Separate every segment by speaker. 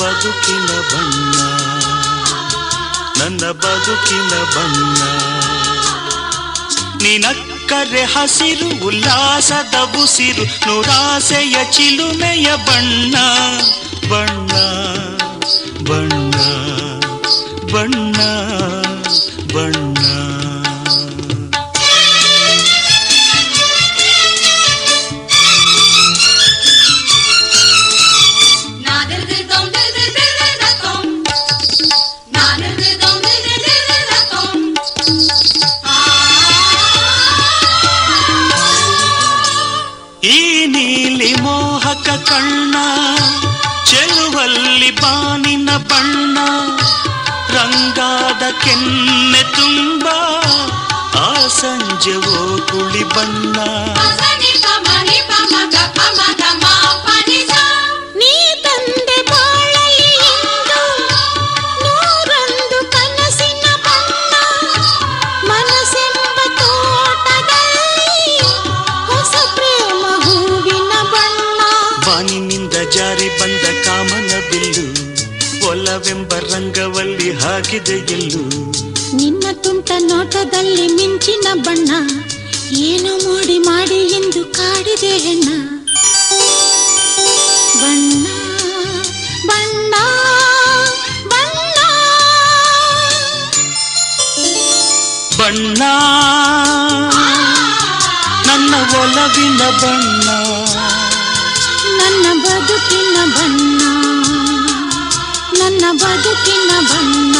Speaker 1: ಬದುಕಿನ ಬಣ್ಣ, ನನ್ನ ಬದುಕಿನ ಬಣ್ಣ. ನಿನಕ್ಕರೆ ಹಸಿರು ಉಲ್ಲಾಸದ ಉಸಿರು, ನೂರಾಸೆಯ ಚಿಲುಮೆಯ ಬಣ್ಣ ಬಣ್ಣ ಬಣ್ಣ ಬಣ್ಣ ಬಣ್ಣ. ಈ ನೀಲಿ ಮೋಹಕ ಕಣ್ಣ ಚೆಲುವಲ್ಲಿ ಬಾನಿನ ಬಣ್ಣ, ರಂಗಾದ ಕೆನ್ನೆ ತುಂಬ ಆ ಸಂಜೆವೋ ಕುಳಿ ಬಣ್ಣ.
Speaker 2: ನೀ ತಂದೆ ಬಾಳಲಿ ಇಂದು ನೂರೊಂದು ಕನಸಿನ ಬಣ್ಣ, ಮನಸ್ಸೆಂಬ ತೋಟದಲ್ಲಿ ಹೊಸ ಪ್ರೇಮ ಹೂವಿನ ಬಣ್ಣ.
Speaker 1: ಬಾನಿನಿಂದ ಜಾರಿ ಬಂದ ಕಾಮನ ಬಿಲ್ಲು, ಒಲವೆಂಬ ರಂಗವಲ್ಲಿ ಹಾಕಿದೆ ಎಲ್ಲೂ.
Speaker 2: ನಿನ್ನ ತುಂಟ ನೋಟದಲ್ಲಿ ಮಿಂಚಿನ ಬಣ್ಣ, ಏನು ಮೋಡಿ ಮಾಡಿ ಎಂದು ಕಾಡಿದೆ ಹೆಣ್ಣ. ಬಣ್ಣ ಬಣ್ಣ ಬಣ್ಣ
Speaker 1: ಬಣ್ಣ ನನ್ನ ಒಲವಿನ ಬಣ್ಣ,
Speaker 2: ನನ್ನ ಬದುಕಿನ ಬಣ್ಣ, ನನ್ನ ಬದುಕಿನ ಬಣ್ಣ.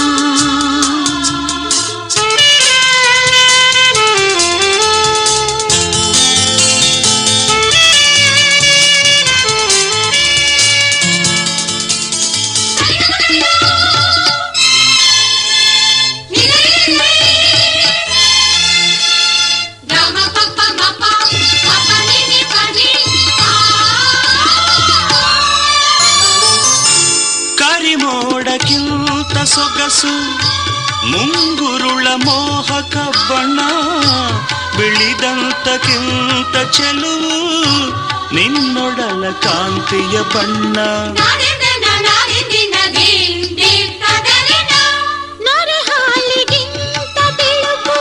Speaker 1: ಕರಿಮೋಡಕ್ಕಿಂತ ಸೊಗಸು ಮುಂಗುರುಳ ಮೋಹಕ ಬಣ್ಣ, ಬಿಳಿದಂತಕ್ಕಿಂತ ಚೆಲುವು ನಿನ್ನೊಡಲ ಕಾಂತಿಯ ಬಣ್ಣ.
Speaker 2: ನರಹಾಲಿಗಿಂತ ಬೆಳಕು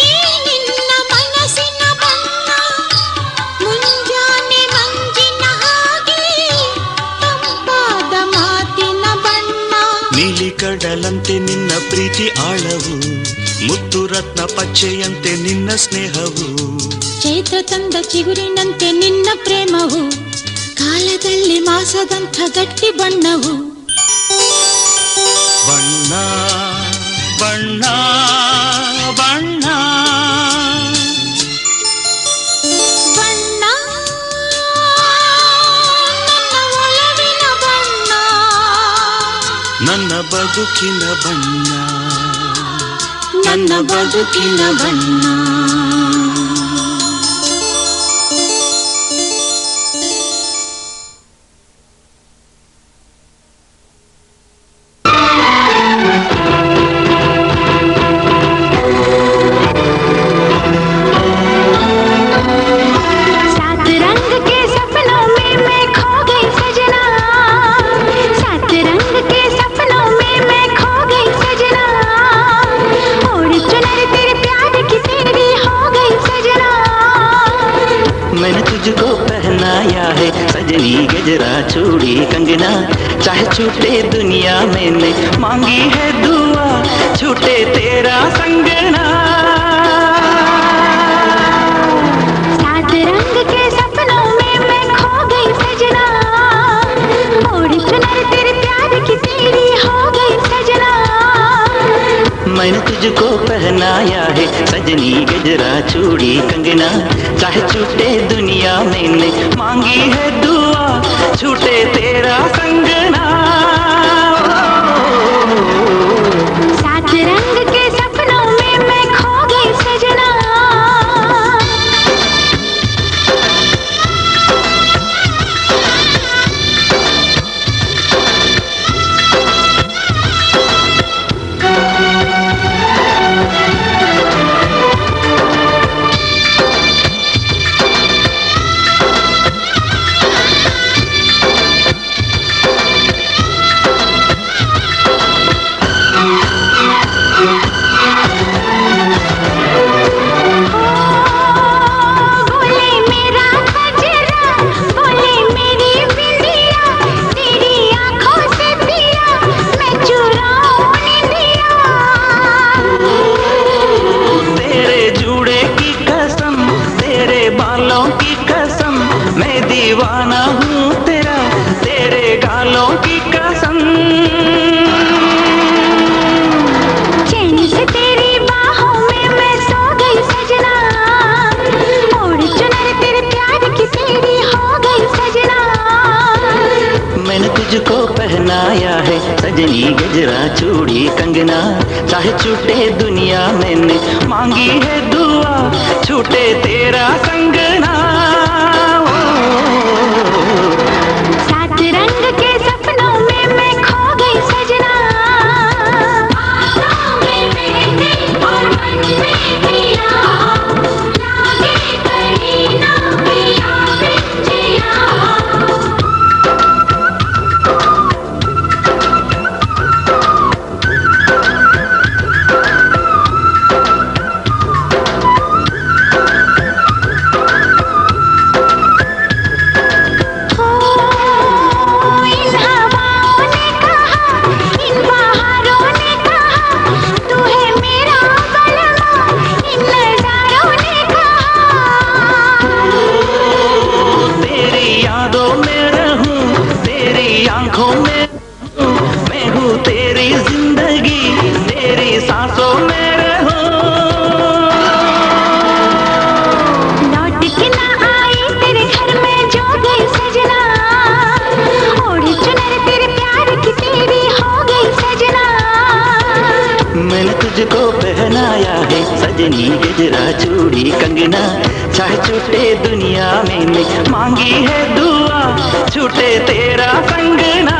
Speaker 2: ಈ ನಿನ್ನ ಮನಸ್ಸಿನ ಬಣ್ಣ, ಮುಂಜಾನೆ ಮಂಜಿನ ಹಾಗೆ ತಂಪಾದ ಮಾತಿನ ಬಣ್ಣ.
Speaker 1: ನೀಲಿ ಕಡಲಂತೆ ನಿನ್ನ ಪ್ರೀತಿ ಆಳವು, ಮುತ್ತು ರತ್ನ ಪಚ್ಚೆಯಂತೆ ನಿನ್ನ ಸ್ನೇಹವು.
Speaker 2: ಚೈತ್ರ ತಂದ ಚಿಗುರಿನಂತೆ ನಿನ್ನ ಪ್ರೇಮವು, ಕಾಲದಲ್ಲಿ ಮಾಸದಂಥ ಗಟ್ಟಿ ಬಣ್ಣವು.
Speaker 1: ಬಣ್ಣ ಬಣ್ಣ ಬಣ್ಣ
Speaker 2: ಬಣ್ಣ ನನ್ನ ಒಲವಿನ ಬಣ್ಣ,
Speaker 1: ನನ್ನ ಬದುಕಿನ ಬಣ್ಣ,
Speaker 2: ನನ್ನ ಬದುಕಿನ ಬಣ್ಣ.
Speaker 1: सजनी गजरा चूड़ी कंगना, चाहे छूटे दुनिया मैंने मांगी है दुआ, छूटे तेरा संगना.
Speaker 2: सात रंग के सपनों में मैं खो गई सजना, ओढ़ी चुनर तेरे प्यार की तेरी हो गई सजना.
Speaker 1: मैंने तुझको पहनाया है सजनी गजरा चूड़ी कंगना, चाहे छूटे दुनिया मैंने मांगी है दुआ, छूटे तेरा संगना.
Speaker 2: सात रंग के सपनों में मैं खो गई सजना.
Speaker 1: फूलों की कसम।
Speaker 2: चैन से तेरी बाहों में मैं सो गई सजना, ओढ़ चुनर तेरे प्यार की तेरी हो गई सजना।
Speaker 1: मैंने तुझको पहनाया है सजनी गजरा चूड़ी कंगना, चाहे छूटे दुनिया मैंने मांगी है दुआ, छूटे तेरा कंगना।
Speaker 2: सात रंग के सपनों में मैं खो गई सजना, बातों में मेरे और मन में पिया, लागे कहीं ना पिया बिंजिया।
Speaker 1: आंखों में मैं हूँ तेरी जिंदगी, तेरी सांसों में रहूं।
Speaker 2: लौट के ना आई तेरे घर में जो गई सजना, ओढ़ चुनर तेरे प्यार की तेरी हो गई सजना।
Speaker 1: मैंने तुझको पहनाया है सजनी गजरा चूड़ी कंगना, चाहे छूटे दुनिया मैंने मांगी है दुआ, छूटे तेरा कंगना।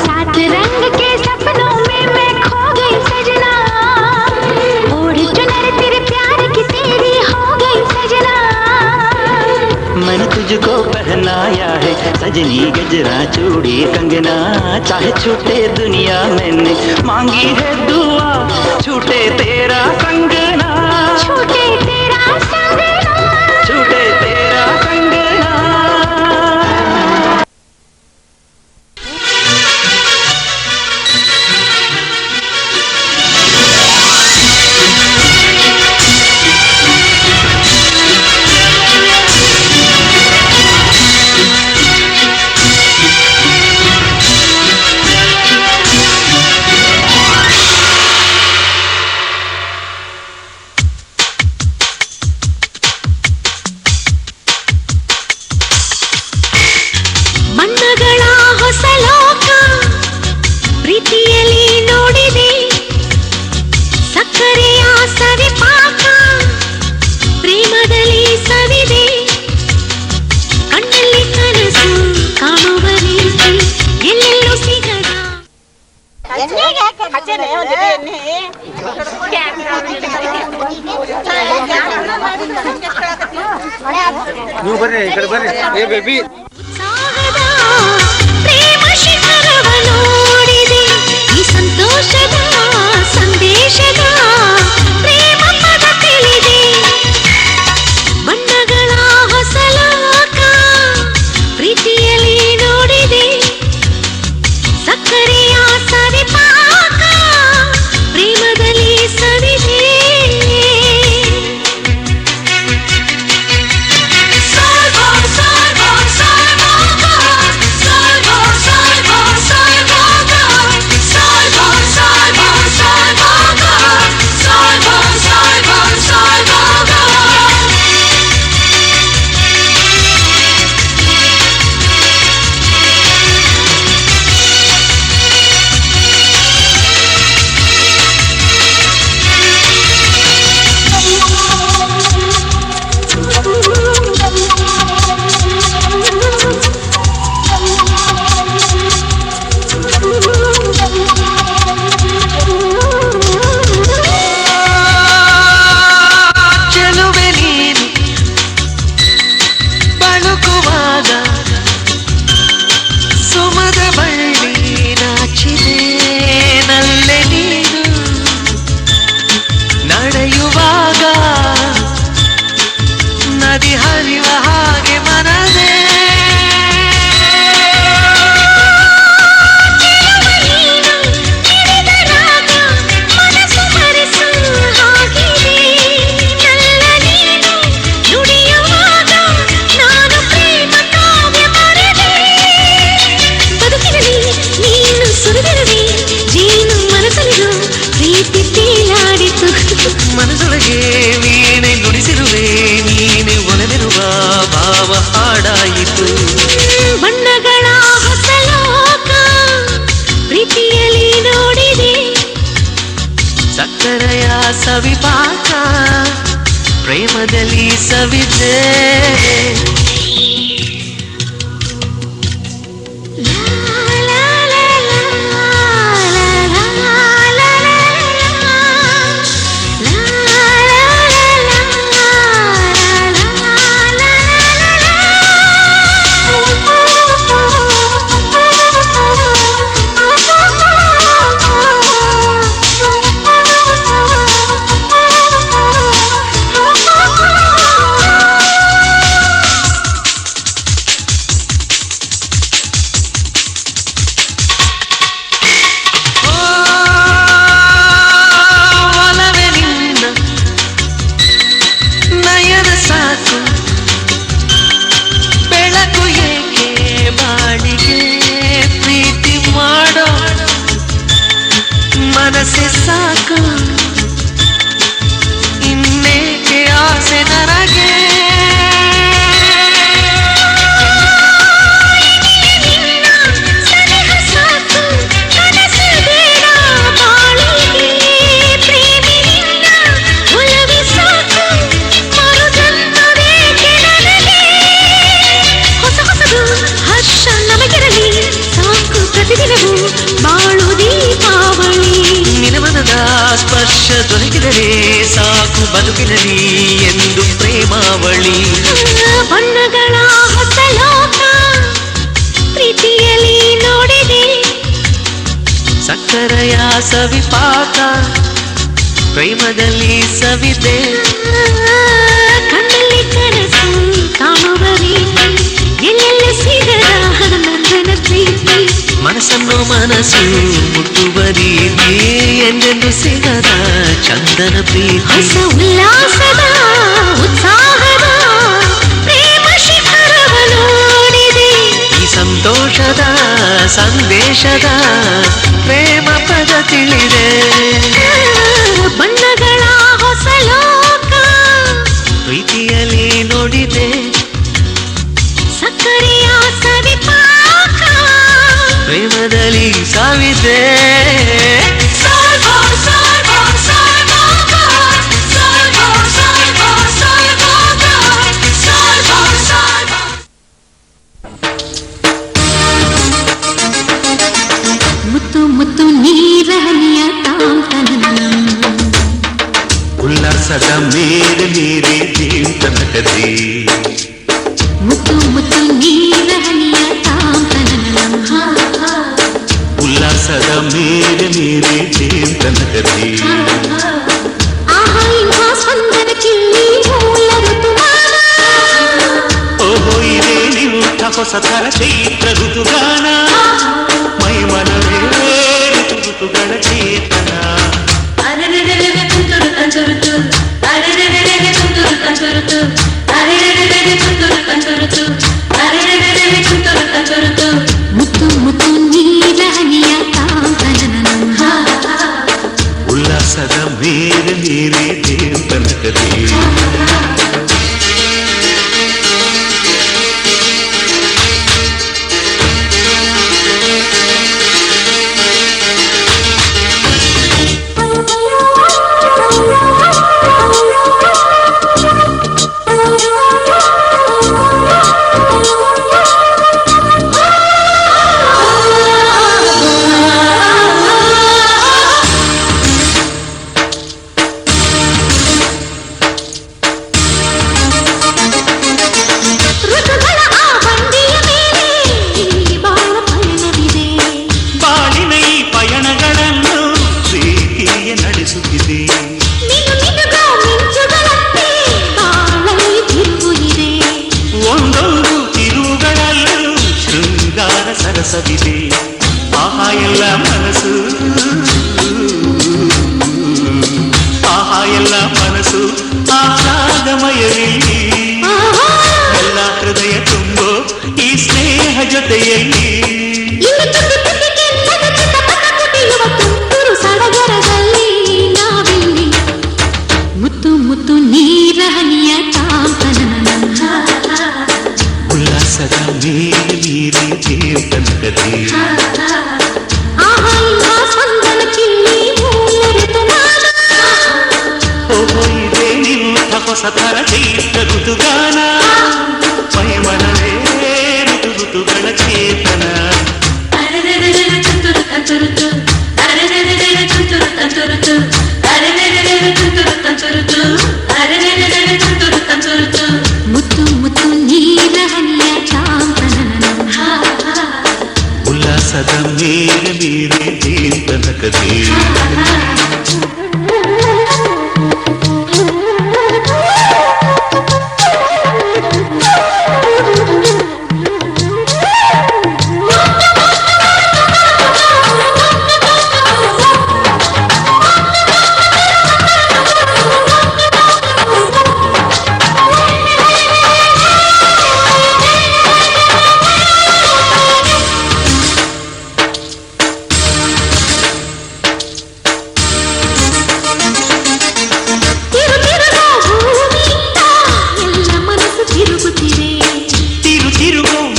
Speaker 2: सात रंग के सपनों में मैं खो गई सजना, ओढ़ चुनर तेरे प्यार की तेरी हो गई सजना।
Speaker 1: मैंने तुझको पहनाया है सजनी गजरा चूड़ी कंगना, चाहे छूटे दुनिया मैंने मांगी है दुआ, छूटे तेरा कंगना,
Speaker 2: छूटे तेरा संगना,
Speaker 1: छूटे तेरा कंगना।
Speaker 2: ಬಣ್ಣಗಳ ಹೊಸ ಲೋಕ ಪ್ರೀತಿಯಲ್ಲಿ ನೋಡಿದೆ, ಸಕ್ಕರೆಯ ಸವಿಪಾಕ ಪ್ರೇಮದಲ್ಲಿ ಸವಿದೆ, ಕಣ್ಣಲ್ಲಿ ಕನಸು ಕಾಣುವ ರೀತಿ ಎಲ್ಲೆಲ್ಲೂ ಸಿಗದ.
Speaker 3: ನೀವು ಬರ್ರಿ ಈ ಕಡೆ ಬರ್ರಿ. ಏ ಬೇಬಿ
Speaker 2: ಉತ್ಸಾಹದ ಪ್ರೇಮ ಶಿಖರವ ನೋಡಿದೆ, ಈ ಸಂತೋಷದ ಸಂದೇಶದ ಪ್ರೇಮ ಪದ ತಿಳಿದೆ. ಬಣ್ಣಗಳ ಹೊಸ ಲೋಕ ಪ್ರೀತಿಯಲ್ಲಿ ನೋಡಿದೆ, ಸಕ್ಕರೆಯ ಸವಿಪಾಕ ಪ್ರೇಮದಲ್ಲಿ ಸವಿದೆ. Side by side by side by side.
Speaker 1: ಸವಿಪಾಕ ಪ್ರೇಮದಲ್ಲಿ ಸವಿದೆ ಮನಸ್ಸೆ ಸಾಕು ಇನ್ನೇಕೆ ಆಸೆ ನನಗೆ ಹೊಸ ಹೊಸದು ಹರ್ಷ ನಮಗಿರಲಿ ಸಾಕು ಪ್ರತಿದಿನವೂ ಬಾಳು ದೀಪಾವಳಿ ನಿನಮನದ ಸ್ಪರ್ಶ ದೊರಕಿದರೆ ಸಾಕು ಬದುಕಿನಲ್ಲಿ ಎಂದು ಪ್ರೇಮಾವಳಿ ಬಣ್ಣಗಳ ಹೊಸ ಲೋಕ ಪ್ರೀತಿಯಲ್ಲಿ ನೋಡಿದೆ ಸಕ್ಕರೆಯ ಸವಿಪಾಕ ಪ್ರೇಮದಲ್ಲಿ ಸವಿದೆ ಕಣ್ಣಲ್ಲಿ ಕನಸು ಕಾಣುವ ರೀತಿ ಎಲ್ಲೆಲ್ಲಿ ಸಿಗದ ನಂದನ ಪ್ರೀತಿ ಮನಸ್ಸನ್ನು ಮನಸ್ಸು ಮುಟ್ಟುವ ರೀತಿ ಎಂದೆಂದು ಸಿಗದ ಚಂದನ ಪ್ರೀತಿ ಹೊಸ ಉಲ್ಲಾಸದ ಉತ್ಸಾಹದ ಪ್ರೇಮ ಶಿಖರವ ನೋಡಿದೆ ಈ ಸಂತೋಷದ ಸಂದೇಶದ ಪ್ರೇಮ ಪದ ತಿಳಿದೆ ಬಣ್ಣಗಳ ಹೊಸ ಲೋಕ ಪ್ರೀತಿಯಲ್ಲಿ ನೋಡಿದೆ ಸಕ್ಕರೆಯ ಸವಿಪಾಕ ಪ್ರೇಮದಲ್ಲಿ ಸಾವಿದೆ ಮುತ್ತು ಮುತ್ತು ನೀರಹನಿಯ ತಾಂತನ ಉಲ್ಲಾಸದ ಮೇಲೆ ನೀರೇ ಜೀವಂತನಕದಿ ಮುತ್ತು ಮುತ್ತು ನೀರಹನಿಯ ತಾಂತನ ಉಲ್ಲಾಸದ ಮೇಲೆ ನೀರೇ ಜೀವಂತನಕದಿ ಆಹಾ ಇಂಥ ಸ್ಪಂದನ ಕಿಲ್ಲಿ ಮೂಲ ಋತುಮಾನ ಓಹೋ ಇದೇ ನಿಂಥ ಹೊಸ ಥರ ಚೈತ್ರ ಋತುಗಾನ ಮೈಮನವೇ ಋತುಗಳ ಚೇತನ ಮುತ್ತು ಮುತ್ತು ನೀರಹನಿಯ ತಾಂತನ ಉಲ್ಲಾಸದ ಮೇಲೆ ನೀರೇ ದೇವನಕದಿ ಒಂದೊಂದು ತಿರುವುಗಳಲ್ಲೂ ಶೃಂಗಾರ ಸರಸವಿದೆ ಆಹಾ ಎಲ್ಲ ಮನಸ್ಸು ಆಹಾ ಎಲ್ಲ ಮನಸ್ಸು ಆಹ್ಲಾದಮಯವಿಲ್ಲಿ ಎಲ್ಲ ಹೃದಯ ತುಂಬೋ ಈ ಸ್ನೇಹ ಜೊತೆಯಲ್ಲಿ ಮುತ್ತು ಮುತ್ತು ನೀರಹನಿಯ ತಾಂತನ ಉಲ್ಲಾಸದ ಮೇಲೆ ನೀರೇ ದೇವನಕದಿ ಆಹಾ ಇಂಥ ಸ್ಪಂದನ ಕಿಲ್ಲಿ ಮೂಲ ಋತುಮಾನ ಹೊಸತರ ಚೈತ್ರ ಋತುಗಾನ ಮೈಮನವೇ ಋತು ಋತುಗಳ ಚೇತನ
Speaker 2: ಮುತ್ತು ಮುತ್ತು ನೀರ ಹನಿಯ ಚಾಂಪನ
Speaker 1: ಉಲ್ಲಾಸದ ಮೇರೆ ಮೀರೆ ಚೇತನ ಕಥೆ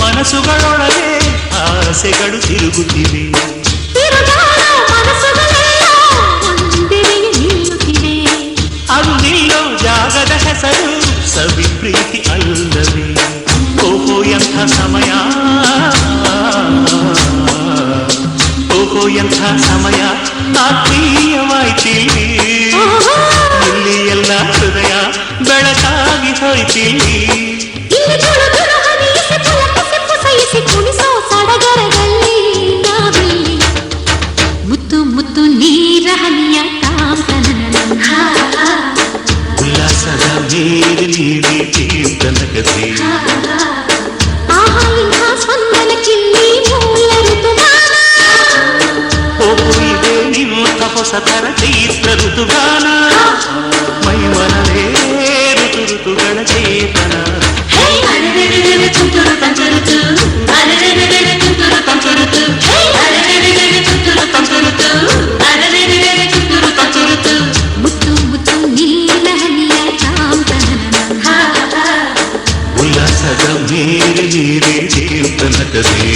Speaker 1: ಮನಸ್ಸುಗಳೊಳಗೆ ಆಸೆಗಳು ತಿರುಗುತ್ತಿವೆ ಅದು ನಿಲ್ಲೋ ಜಾಗದ ಹೆಸರು ಸವಿ ಪ್ರೀತಿ ಅಲ್ಲವೇ ಓಹೋ ಎಂಥ ಸಮಯ ಓಹೋ ಎಂಥ ಸಮಯ ಆತ್ಮೀಯವಾಯ್ತಿಲ್ಲಿ ಇಲ್ಲಿ ಎಲ್ಲ ಹೃದಯ ಬೆಳಕಾಗಿ ಹೋಯ್ತಿಲ್ಲಿ
Speaker 2: ಮುತ್ತು ಮುತ್ತು ನೀರ ಹನಿಯ ಕಾಂತನ
Speaker 1: ಉಲ್ಲಾಸದ ಮೇಲೆ ನೀಡಿ ಚೇತನ ಕಥೆ
Speaker 2: ಆಹಾ ಇಂಥ ಸ್ಪಂದನ ಕಿಲ್ಲಿ ಮೂಲ ಋತುಗಾನ
Speaker 1: ಓಹೋ ಇದೆ ನಿಂತ ಹೊಸತರ ಚೈತ್ರ ಋತುಗಾನ ಮೈಮನವೇ ಋತು ಋತುಗಳ ಚೇತನ
Speaker 2: ಮುತ್ತು ಮುತ್ತು ನೀಲ ಹನಿಯ ಚಾಂಪನ
Speaker 1: ಉಲ್ಲಾಸದ ಮೇಲೆ ನೀರೆ ಚೇತನ ಕಥೆ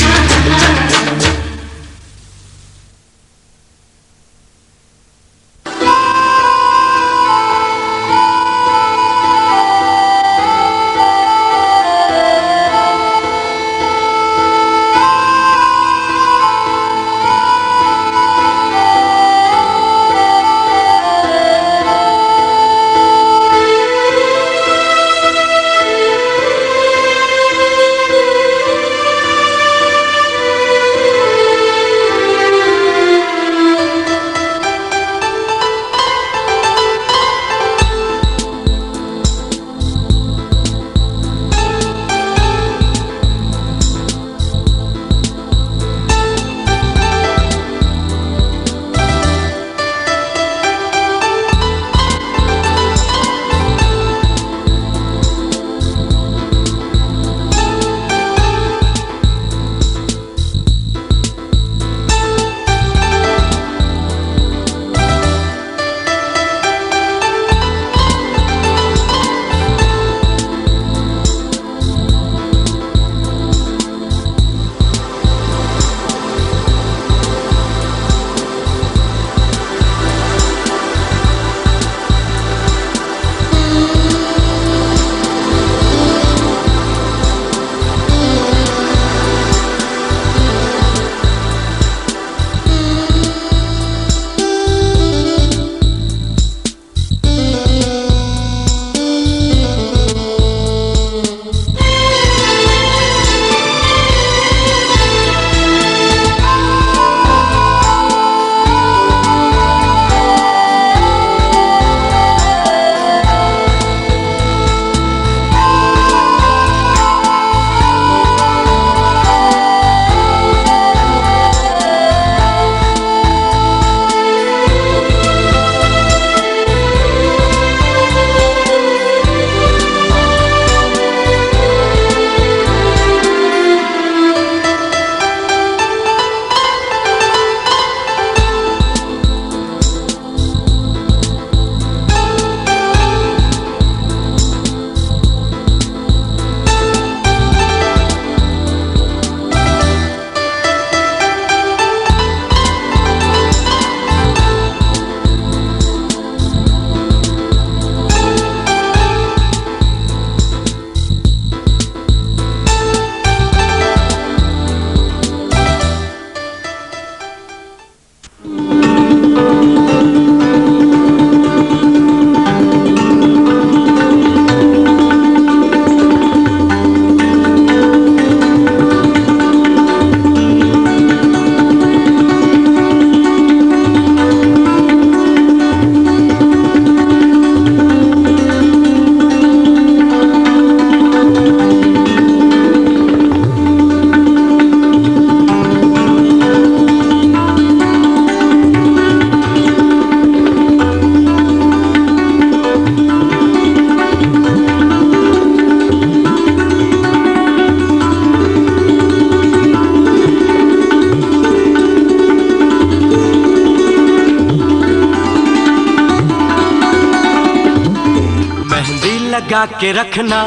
Speaker 4: लगा के रखना,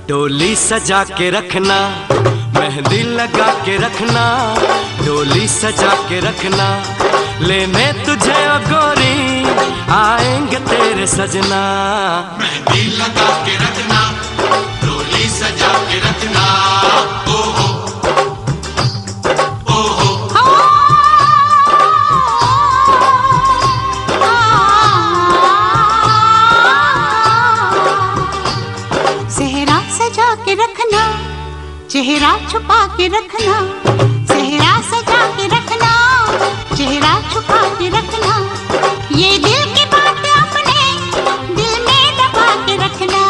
Speaker 4: डोली सजा के रखना, मेहंदी लगा के रखना, डोली सजा के रखना, लेने तुझे ओ गोरी आएंगे तेरे सजना।
Speaker 1: मेहंदी लगा के रखना, डोली सजा के रखना, ओहो ओहो।
Speaker 2: सेहरा सजा के रखना, चेहरा छुपा के रखना, सेहरा सजा के रखना, चेहरा छुपा के रखना, ये दिल की बात अपने दिल में दबा के रखना।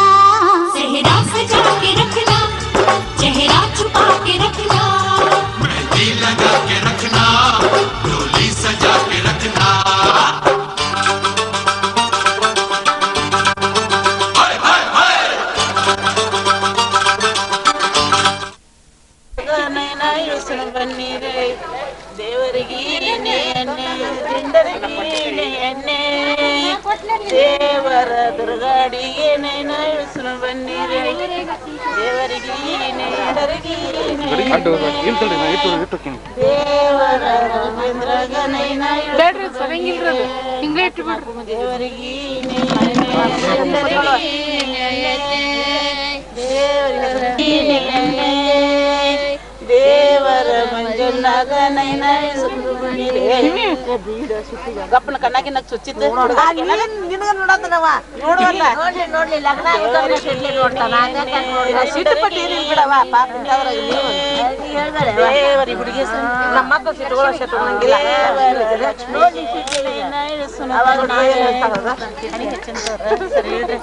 Speaker 2: सेहरा सजा के रखना, चेहरा छुपा के रखना,
Speaker 1: मेहंदी लगा के रखना, डोली सजा के रखना।
Speaker 5: ಬನ್ನಿರೆ ದೇವರಿಗೀನೆ ಎಣ್ಣೆ ದಿಂಡರಿಗೀನೆ ಎಣ್ಣೆ ದೇವರ ದುರ್ಗಾಡಿಗೆ ನೈನ ಹೆಸರು ಬನ್ನಿರೆ ದೇವರಿಗೀನೆ ದಿಂಡರಿಗೀನೆ ದೇವರ ರವೀಂದ್ರಗ ನೈನ ದೇವರಿಗೀನೆ ದೇವರಿಗೀನೆ ದೇವರ ಮಂಜುನಾಗ ನೈನ ಗಪ್ಪನ ಕಣ್ಣಾಗಿ ನಗ್ ಚುಚ್ಚಿದ್ದು ನಿನಗ ನೋಡತ್ತನವ ನೋಡುವಲ್ಲ ನೋಡ್ಲಿ ಲಗ್ನ ಸಿಟ್ಟುಪಟ್ಟಿ ಬಿಡವ ಪಾಪ ದೇವರಿ ಹುಡುಗಿ ನಮ್ಮ ಮಕ್ಕಳು ಸಿಟ್ಟುಗಳ ಸಿಟ್ಟು ಸರಿ ಹೇಳ್ರಿ